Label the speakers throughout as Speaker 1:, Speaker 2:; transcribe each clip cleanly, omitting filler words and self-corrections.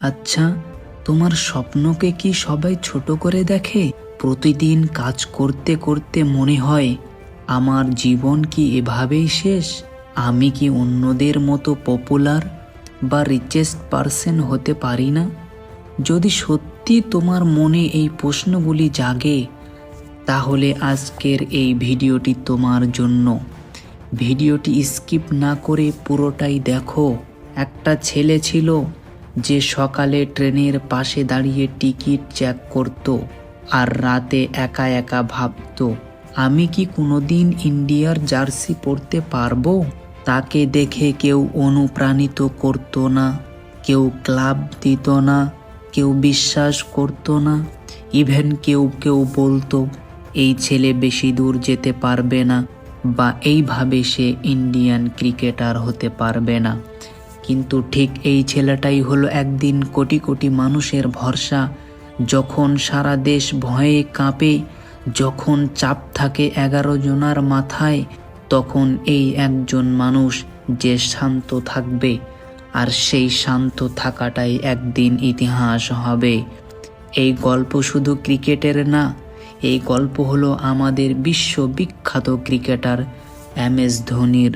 Speaker 1: আচ্ছা, তোমার স্বপ্নকে কি সবাই ছোট করে দেখে? প্রতিদিন কাজ করতে করতে মনে হয় আমার জীবন কি এভাবেই শেষ? আমি কি অন্যদের মতো পপুলার বা রিচেস্ট পারসন হতে পারি না? যদি সত্যি তোমার মনে এই প্রশ্নগুলি জাগে, তাহলে আজকের এই ভিডিওটি তোমার জন্য। ভিডিওটি স্কিপ না করে পুরোটাই দেখো। একটা ছেলে ছিল যে সকালে ট্রেনের পাশে দাঁড়িয়ে টিকিট চেক করত আর রাতে একা একা ভাবতো, আমি কি কোনোদিন ইন্ডিয়ার জার্সি পরতে পারবো? তাকে দেখে কেউ অনুপ্রাণিত করতো না, কেউ ক্লাব দিত না, কেউ বিশ্বাস করতো না, ইভেন কেউ কেউ বলতো এই ছেলে বেশি দূর যেতে পারবে না, বা এইভাবে সে ইন্ডিয়ান ক্রিকেটার হতে পারবে না। কিন্তু ঠিক এই ছেলেটাই হলো একদিন কোটি কোটি মানুষের ভরসা। যখন সারা দেশ ভয়ে কাঁপে, যখন চাপ থাকে 11 জনার মাথায়, তখন এই একজন মানুষ যে শান্ত থাকবে, আর সেই শান্ত থাকাটাই একদিন ইতিহাস হবে। এই গল্প শুধু ক্রিকেটের না, এই গল্প হলো আমাদের বিশ্ববিখ্যাত ক্রিকেটার MS ধোনির।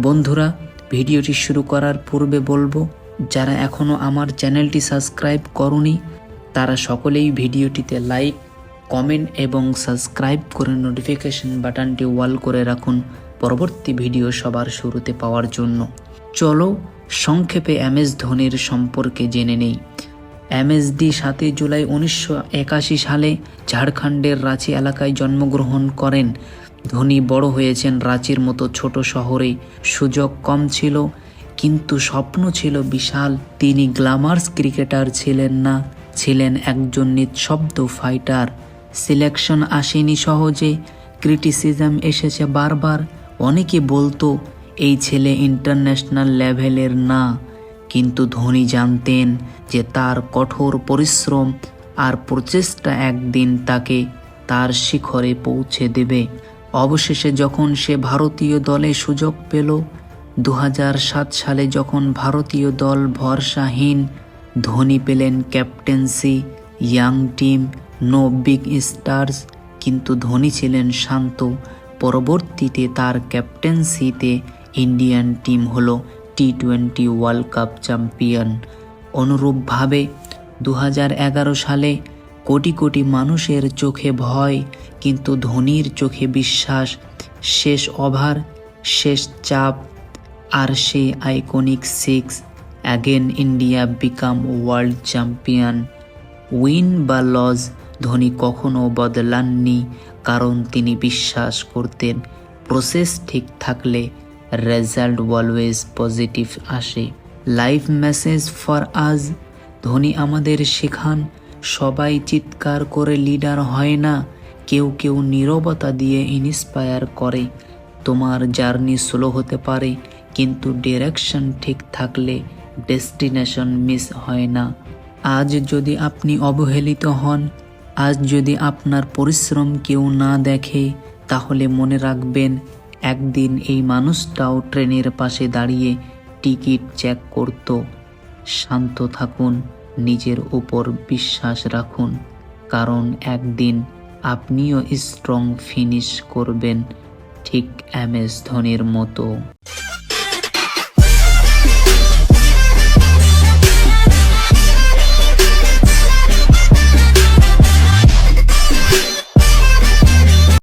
Speaker 1: বন্ধুরা, ভিডিওটি শুরু করার পূর্বে বলবো, যারা এখনও আমার চ্যানেলটি সাবস্ক্রাইব করনি তারা সকলেই ভিডিওটিতে লাইক, কমেন্ট এবং সাবস্ক্রাইব করে নোটিফিকেশন বাটনটি অল করে রাখুন পরবর্তী ভিডিও সবার শুরুতে পাওয়ার জন্য। চলো সংক্ষেপে MS ধোনির সম্পর্কে জেনে নেই। MSD 7 জুলাই 1981 সালে ঝাড়খণ্ডের রাঁচি এলাকায় জন্মগ্রহণ করেন। ধোনি বড় হয়েছেন রাঁচির মতো ছোট শহরে। সুযোগ কম ছিল, কিন্তু স্বপ্ন ছিল বিশাল। তিনি গ্ল্যামার্স ক্রিকেটার ছিলেন না, ছিলেন একজন নিঃশব্দ ফাইটার। সিলেকশন আসেনি সহজে, ক্রিটিসিজম এসেছে বারবার। অনেকে বলতো এই ছেলে ইন্টারন্যাশনাল লেভেলের না, কিন্তু ধোনি জানতেন যে তার কঠোর পরিশ্রম আর প্রচেষ্টা একদিন তাকে তার শিখরে পৌঁছে দেবে। অবশেষে যখন সে ভারতীয় দলে সুযোগ পেল, 2007 সালে যখন ভারতীয় দল ভরসাহীন, ধোনি পেলেন captaincy, young team, no big stars, কিন্তু ধোনি ছিলেন শান্ত। পরবর্তীতে তার ক্যাপ্টেন্সিতে ইন্ডিয়ান টিম হলো T20 ওয়ার্ল্ড কাপ চ্যাম্পিয়ন। অনুরূপভাবে 2011 সালে কোটি কোটি মানুষের চোখে ভয়, কিন্তু ধোনির চোখে বিশ্বাস। শেষ ওভার, শেষ চাপ, আর সেই iconic 6, again India become world champion. Win বা লস, ধোনি কখনো বদলাননি, কারণ তিনি বিশ্বাস করতেন প্রসেস ঠিক থাকলে রেজাল্ট অলওয়েজ পজিটিভ আসে। লাইফ মেসেজ ফর আজ, ধোনি আমাদের শেখান সবাই চিৎকার করে লিডার হয় না, কেউ কেউ নীরবতা দিয়ে ইন্সপায়ার করে। তোমার জার্নি স্লো হতে পারে, কিন্তু ডিরেকশন ঠিক থাকলে ডেস্টিনেশন মিস হয় না। আজ যদি আপনি অবহেলিত হন, আজ যদি আপনার পরিশ্রম কেউ না দেখে, তাহলে মনে রাখবেন একদিন এই মানুষটাও ট্রেনের পাশে দাঁড়িয়ে টিকিট চেক করত। শান্ত থাকুন, নিজের উপর বিশ্বাস রাখুন, কারণ একদিন আপনিও স্ট্রং ফিনিশ করবেন, ঠিক MS ধোনির মতো।